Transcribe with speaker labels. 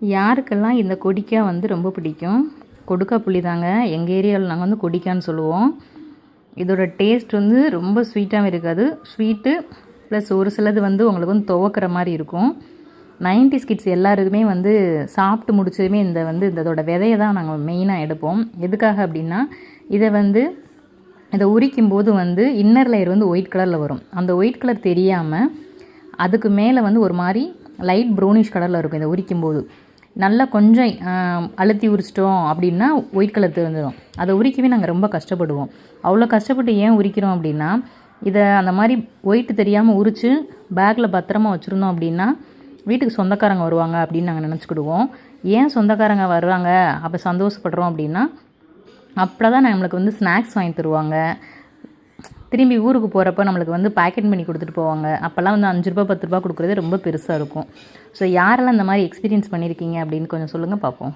Speaker 1: யாருக்கெல்லாம் இந்த கொடிக்காய் வந்து ரொம்ப பிடிக்கும்? கொடுக்கா புளி தாங்க. எங்கள் ஏரியாவில் நாங்கள் வந்து கொடிக்கான்னு சொல்லுவோம். இதோட டேஸ்ட் வந்து ரொம்ப ஸ்வீட்டாகவும் இருக்காது. ஸ்வீட்டு ப்ளஸ் ஒரு சிலது வந்து உங்களுக்கு வந்து துவக்கிற மாதிரி இருக்கும். 90s கிட்ஸ் எல்லாருக்குமே வந்து சாப்பிட்டு முடிச்சதுமே இதோட விதையை தான் நாங்கள் மெயினாக எடுப்போம். எதுக்காக அப்படின்னா, இதை உரிக்கும் போது வந்து இன்னர் லேயர் வந்து ஒயிட் கலரில் வரும். அந்த ஒயிட் கலர் தெரியாமல் அதுக்கு மேலே வந்து ஒரு மாதிரி லைட் ப்ரௌனிஷ் கலரில் இருக்கும். இதை உரிக்கும் போது நல்லா கொஞ்சம் அழுத்தி உரிச்சிட்டோம் அப்படின்னா ஒயிட் கலர் தெரிஞ்சிடும். அதை உரிக்கவே நாங்கள் ரொம்ப கஷ்டப்படுவோம். அவ்வளோ கஷ்டப்பட்டு ஏன் உரிக்கிறோம் அப்படின்னா, இதை அந்த மாதிரி ஒயிட்டு தெரியாமல் உரித்து பேக்கில் பத்திரமா வச்சுருந்தோம் அப்படின்னா வீட்டுக்கு சொந்தக்காரங்க வருவாங்க அப்படின்னு நாங்கள் நினச்சிக்கிடுவோம். ஏன் சொந்தக்காரங்க வருவாங்க அப்போ சந்தோஷப்படுறோம் அப்படின்னா, அப்போ தான் நம்மளுக்கு வந்து ஸ்நாக்ஸ் வாங்கி தருவாங்க. திரும்பி ஊருக்கு போகிறப்ப நம்மளுக்கு வந்து பேக்கெட் பண்ணி கொடுத்துட்டு போவாங்க. அப்போல்லாம் வந்து 5 ரூபா 10 ரூபா கொடுக்குறதே ரொம்ப பெருசாக இருக்கும். ஸோ யாரெல்லாம் இந்த மாதிரி எக்ஸ்பீரியன்ஸ் பண்ணியிருக்கீங்க அப்படின்னு கொஞ்சம் சொல்லுங்கள் பார்ப்போம்.